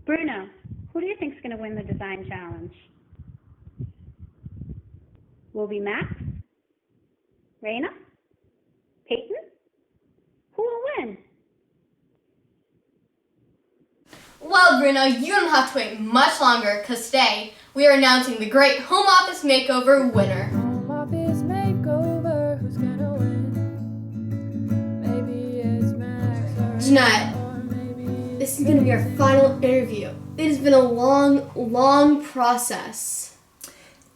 Bruno, who do you think is going to win the design challenge? Will it be Max? Raina? Peyton? Who will win? Well, Bruno, you don't have to wait much longer because today we are announcing the Great Home Office Makeover winner. Home Office Makeover, who's gonna win? Maybe it's Max or Jeanette, or maybe this is going to be our final interview. It has been a long, long process.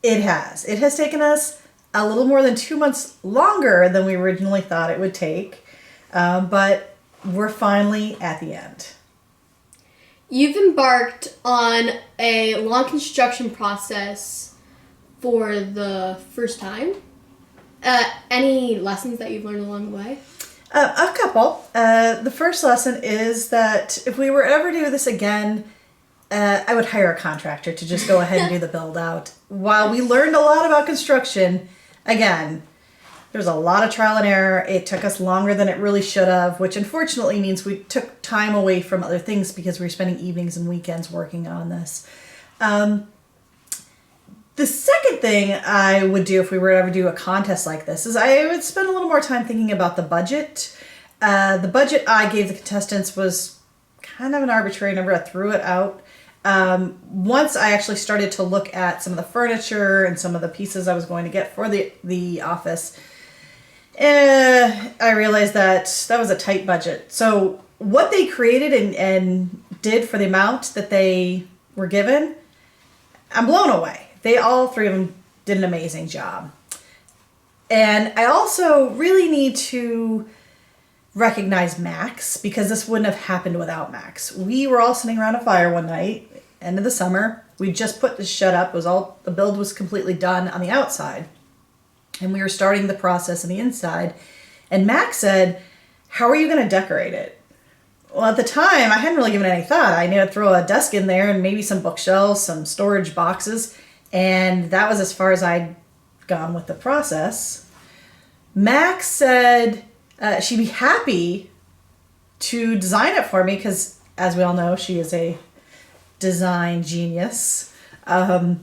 It has. It has taken us a little more than 2 months longer than we originally thought it would take, but we're finally at the end. You've embarked on a long construction process for the first time. Any lessons that you've learned along the way? A couple. The first lesson is that if we were ever to do this again, I would hire a contractor to just go ahead and do the build out. While we learned a lot about construction, again, there's a lot of trial and error. It took us longer than it really should have, which unfortunately means we took time away from other things because we were spending evenings and weekends working on this. The second thing I would do if we were to ever do a contest like this is I would spend a little more time thinking about the budget. The budget I gave the contestants was kind of an arbitrary number. I threw it out. Once I actually started to look at some of the furniture and some of the pieces I was going to get for the office, I realized that was a tight budget. So what they created and did for the amount that they were given, I'm blown away. All three of them did an amazing job. And I also really need to recognize Max because this wouldn't have happened without Max. We were all sitting around a fire one night, end of the summer. We just put the shed up. The build was completely done on the outside. And we were starting the process on the inside. And Max said, "How are you going to decorate it?" Well, at the time, I hadn't really given it any thought. I knew I'd throw a desk in there and maybe some bookshelves, some storage boxes. And that was as far as I'd gone with the process. Max said she'd be happy to design it for me because, as we all know, she is a design genius. And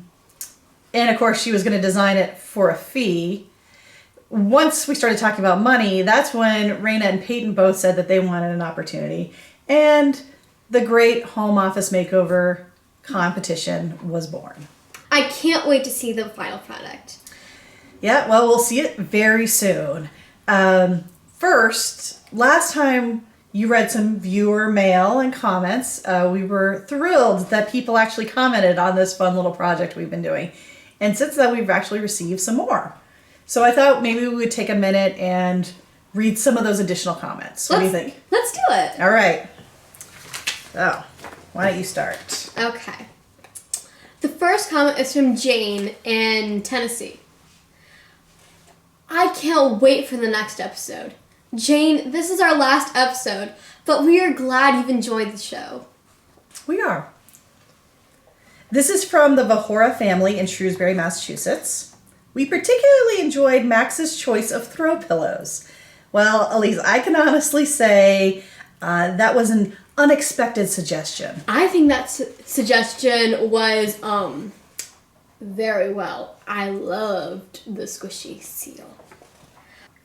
of course, she was going to design it for a fee. Once we started talking about money, that's when Raina and Peyton both said that they wanted an opportunity. And the Great Home Office Makeover competition was born. I can't wait to see the final product. Yeah, well, we'll see it very soon. First, last time you read some viewer mail and comments. We were thrilled that people actually commented on this fun little project we've been doing. And since then, we've actually received some more. So I thought maybe we would take a minute and read some of those additional comments. What do you think? Let's do it. All right. So, why don't you start? Okay. The first comment is from Jane in Tennessee. I can't wait for the next episode. Jane, this is our last episode, but we are glad you've enjoyed the show. We are. This is from the Vahora family in Shrewsbury, Massachusetts. We particularly enjoyed Max's choice of throw pillows. Well, Elise, I can honestly say that was an unexpected suggestion. I think that suggestion was very well. I loved the squishy seal.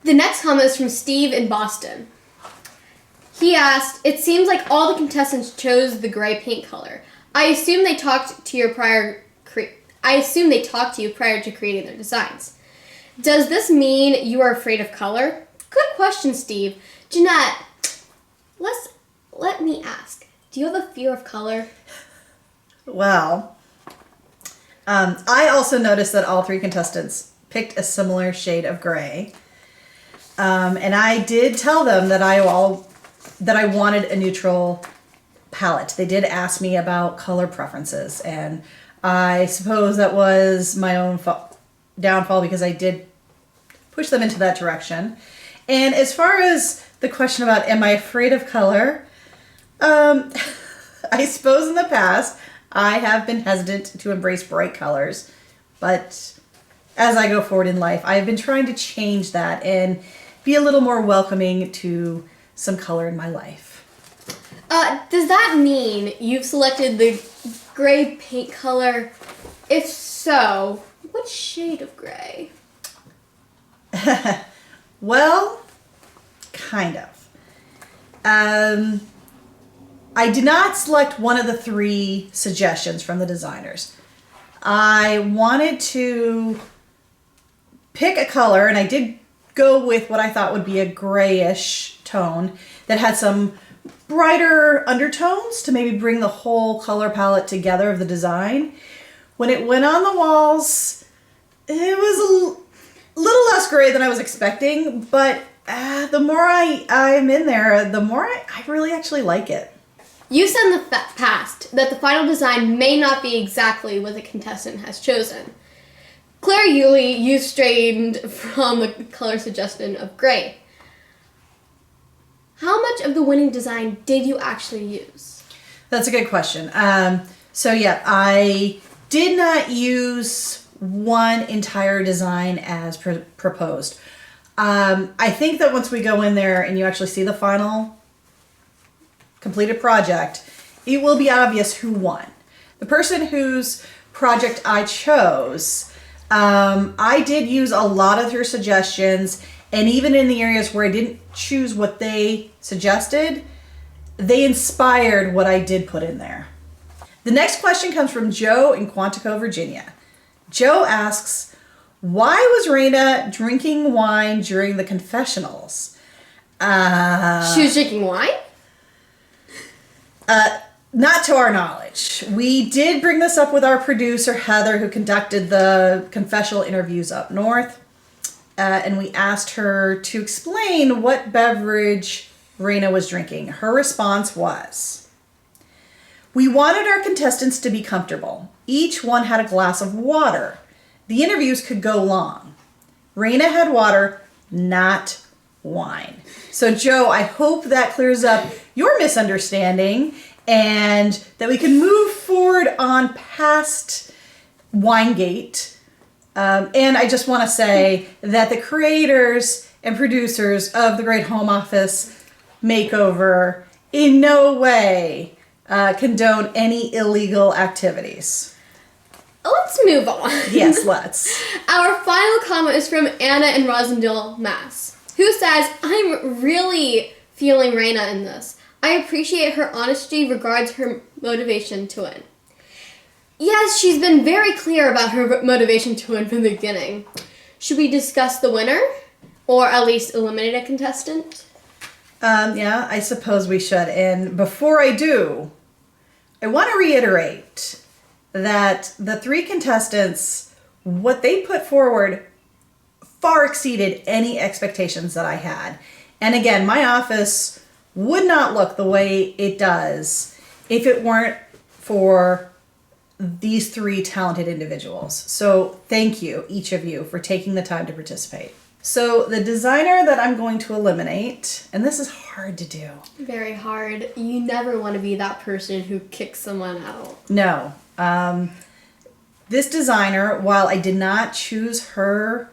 The next comment is from Steve in Boston. He asked, "It seems like all the contestants chose the gray paint color. I assume they talked to you prior to creating their designs. Does this mean you are afraid of color?" Good question, Steve. Jeanette, let me ask. Do you have a fear of color? Well, I also noticed that all three contestants picked a similar shade of gray. And I did tell them that I wanted a neutral palette. They did ask me about color preferences, and I suppose that was my own downfall because I did push them into that direction. And as far as the question about am I afraid of color, I suppose in the past I have been hesitant to embrace bright colors, but as I go forward in life, I've been trying to change that and be a little more welcoming to some color in my life. Does that mean you've selected the gray paint color? If so, what shade of gray? Well, kind of. I did not select one of the 3 suggestions from the designers. I wanted to pick a color, and I did go with what I thought would be a grayish tone that had some brighter undertones to maybe bring the whole color palette together of the design. When it went on the walls, it was a little less gray than I was expecting, but the more I'm in there, the more I really actually like it. You said in the past that the final design may not be exactly what the contestant has chosen. Clearly, you strayed from the color suggestion of gray. How much of the winning design did you actually use? That's a good question. So yeah, I did not use one entire design as proposed. I think that once we go in there and you actually see the final completed project, it will be obvious who won. The person whose project I chose, I did use a lot of their suggestions, and even in the areas where I didn't choose what they suggested, they inspired what I did put in there. The next question comes from Joe in Quantico, Virginia. Joe asks, why was Raina drinking wine during the confessionals? She was drinking wine? Not to our knowledge. We did bring this up with our producer, Heather, who conducted the confessional interviews up north. And we asked her to explain what beverage Raina was drinking. Her response was, we wanted our contestants to be comfortable. Each one had a glass of water. The interviews could go long. Raina had water, not wine. So Joe, I hope that clears up your misunderstanding and that we can move forward on past Winegate. And I just want to say that the creators and producers of the Great Home Office Makeover in no way condone any illegal activities. Let's move on. Yes, let's. Our final comment is from Anna in Rosendale, Mass, who says, I'm really feeling Raina in this. I appreciate her honesty regards her motivation to win. Yes, she's been very clear about her motivation to win from the beginning. Should we discuss the winner? Or at least eliminate a contestant? Yeah, I suppose we should. And before I do, I want to reiterate that the 3 contestants, what they put forward far exceeded any expectations that I had. And again, my office would not look the way it does if it weren't for these 3 talented individuals. So thank you, each of you, for taking the time to participate. So the designer that I'm going to eliminate, and this is hard to do. Very hard. You never want to be that person who kicks someone out. No. This designer, while I did not choose her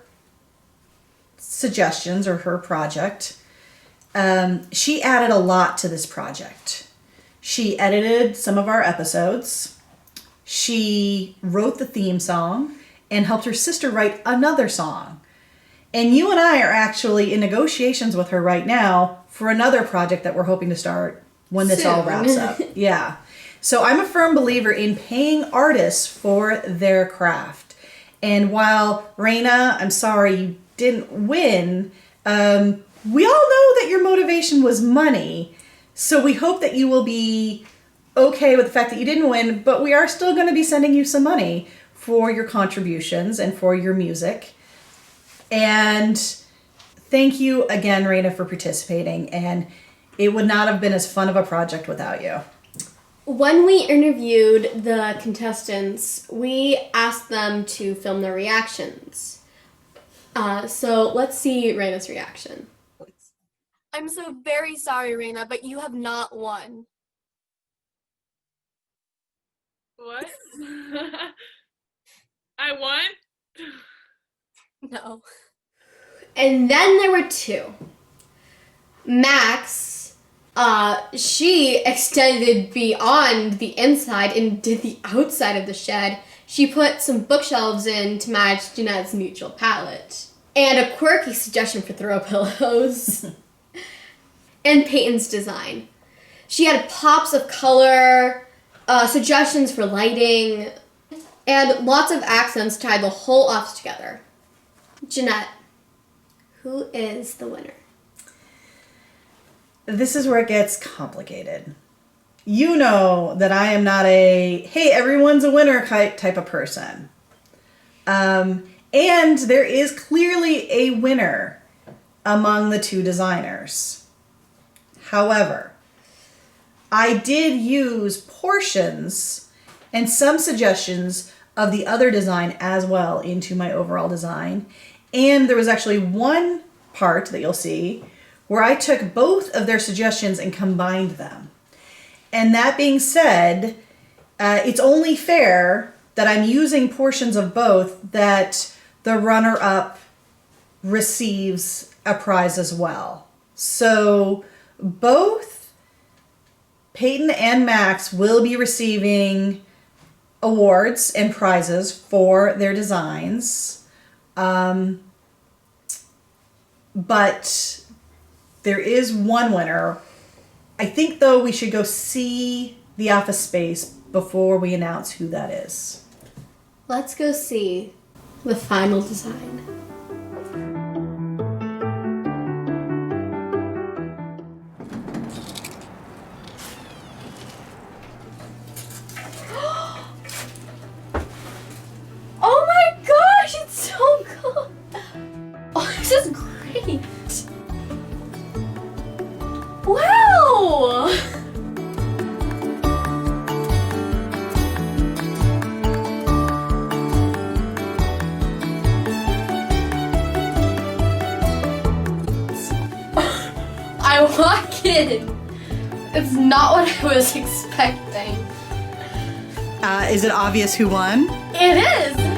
suggestions or her project, she added a lot to this project. She edited some of our episodes. She wrote the theme song and helped her sister write another song. And you and I are actually in negotiations with her right now for another project that we're hoping to start when this all wraps up. Yeah. So I'm a firm believer in paying artists for their craft. And while Raina, I'm sorry you didn't win, we all know that your motivation was money. So we hope that you will be okay with the fact that you didn't win, but we are still going to be sending you some money for your contributions and for your music. And thank you again, Raina, for participating. And it would not have been as fun of a project without you. When we interviewed the contestants, we asked them to film their reactions. So let's see Raina's reaction. I'm so very sorry, Raina, but you have not won. What? I won? No. And then there were 2. Max She extended beyond the inside and did the outside of the shed. She put some bookshelves in to match Jeanette's neutral palette. And a quirky suggestion for throw pillows. And Peyton's design. She had pops of color, suggestions for lighting, and lots of accents to tie the whole office together. Jeanette, who is the winner? This is where it gets complicated. You know that I am not a, hey, everyone's a winner type of person. And there is clearly a winner among the two designers. However, I did use portions and some suggestions of the other design as well into my overall design. And there was actually one part that you'll see where I took both of their suggestions and combined them. And that being said, it's only fair that I'm using portions of both that the runner-up receives a prize as well. So both Peyton and Max will be receiving awards and prizes for their designs. But there is one winner. I think, though, we should go see the office space before we announce who that is. Let's go see the final design. Oh my gosh, it's so good! Oh, this is great! Wow! I walk in. It's not what I was expecting. Is it obvious who won? It is!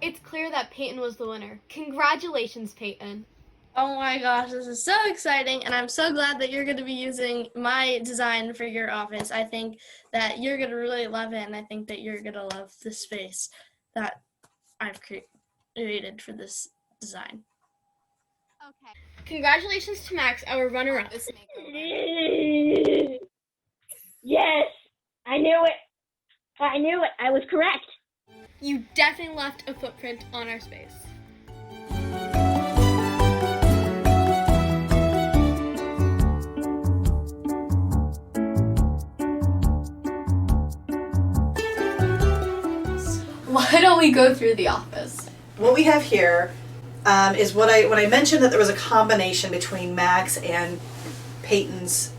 It's clear that Peyton was the winner. Congratulations, Peyton. Oh my gosh, this is so exciting, and I'm so glad that you're going to be using my design for your office. I think that you're going to really love it, and I think that you're going to love the space that I've created for this design. Okay. Congratulations to Max, our runner-up. Yes, I knew it. I knew it. I was correct. You definitely left a footprint on our space. Why don't we go through the office? What we have here is when I mentioned that there was a combination between Max and Peyton's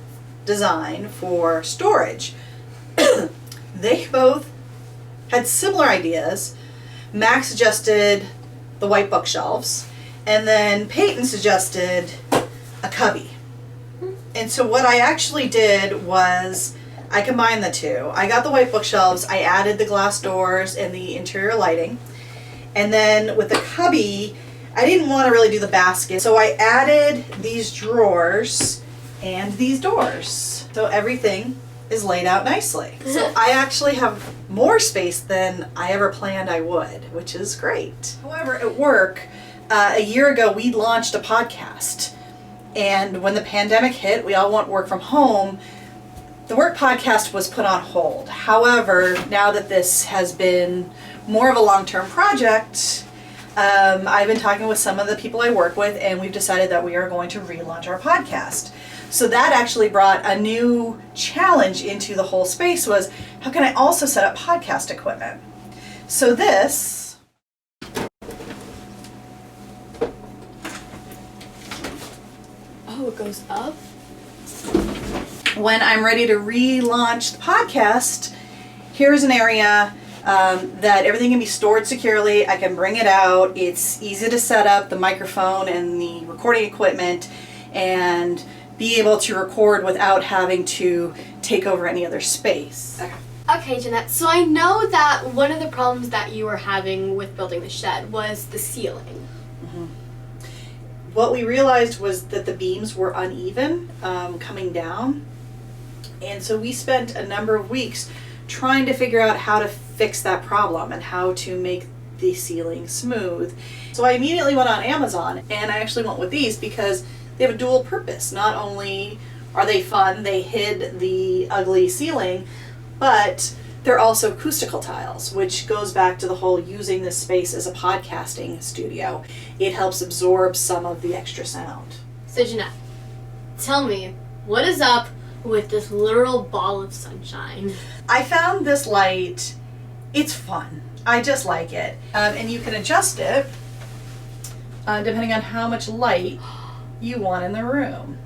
design for storage. They both had similar ideas. Max suggested the white bookshelves, and then Peyton suggested a cubby. And so what I actually did was I combined the two. I got the white bookshelves, I added the glass doors and the interior lighting. And then with the cubby, I didn't want to really do the basket, so I added these drawers and these doors. So everything is laid out nicely. So I actually have more space than I ever planned I would, which is great. However, at work, a year ago, we launched a podcast. And when the pandemic hit, we all want work from home. The work podcast was put on hold. However, now that this has been more of a long-term project, I've been talking with some of the people I work with, and we've decided that we are going to relaunch our podcast. So that actually brought a new challenge into the whole space, was how can I also set up podcast equipment? So this Oh, it goes up? when I'm ready to relaunch the podcast, here's an area that everything can be stored securely. I can bring it out. It's easy to set up the microphone and the recording equipment and be able to record without having to take over any other space. Okay, Jeanette, so I know that one of the problems that you were having with building the shed was the ceiling. What we realized was that the beams were uneven coming down, and so we spent a number of weeks trying to figure out how to fix that problem and how to make the ceiling smooth. So I immediately went on Amazon, and I actually went with these because they have a dual purpose. Not only are they fun, they hid the ugly ceiling, but they're also acoustical tiles, which goes back to the whole using this space as a podcasting studio. It helps absorb some of the extra sound. So Jeanette, tell me, what is up with this literal ball of sunshine? I found this light, it's fun. I just like it. And you can adjust it depending on how much light you want in the room.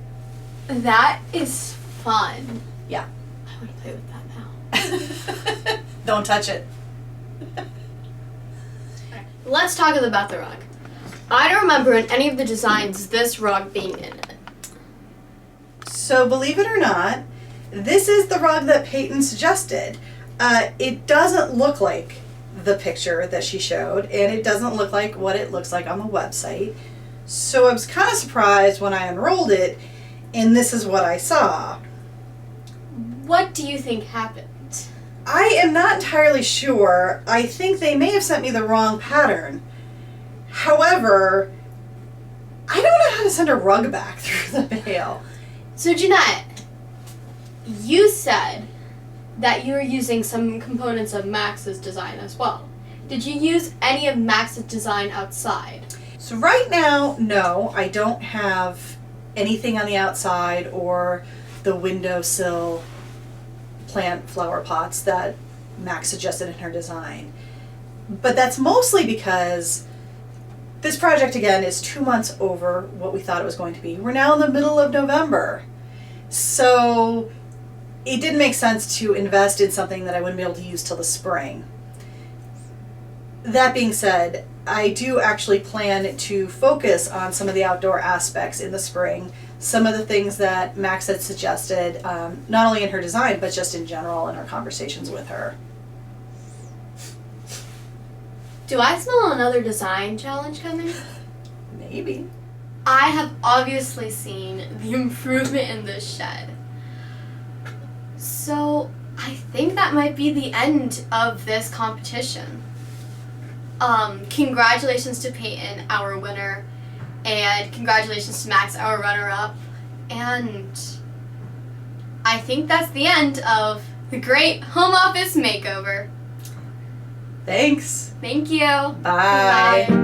That is fun. Yeah. I want to play with that now. Don't touch it. Let's talk about the rug. I don't remember in any of the designs this rug being in it. So believe it or not, this is the rug that Peyton suggested. It doesn't look like the picture that she showed, and it doesn't look like what it looks like on the website. So I was kind of surprised when I unrolled it, and this is what I saw. What do you think happened? I am not entirely sure. I think they may have sent me the wrong pattern. However, I don't know how to send a rug back through the mail. So Jeanette, you said that you were using some components of Max's design as well. Did you use any of Max's design outside? So right now, no, I don't have anything on the outside or the windowsill plant flower pots that Max suggested in her design. But that's mostly because this project, again, is 2 months over what we thought it was going to be. We're now in the middle of November. So it didn't make sense to invest in something that I wouldn't be able to use till the spring. That being said, I do actually plan to focus on some of the outdoor aspects in the spring. Some of the things that Max had suggested, not only in her design, but just in general in our conversations with her. Do I smell another design challenge coming? Maybe. I have obviously seen the improvement in this shed. So I think that might be the end of this competition. Congratulations to Peyton, our winner, and congratulations to Max, our runner-up. And I think that's the end of the Great Home Office Makeover. Thanks. Thank you. Bye. Office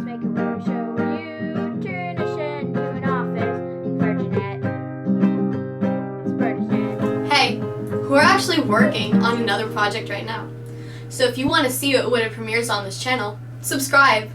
Makeover will show you turn a shed into an office for Jeanette. It's for Jeanette. Hey, we're actually working on another project right now. So if you want to see it when it premieres on this channel, subscribe.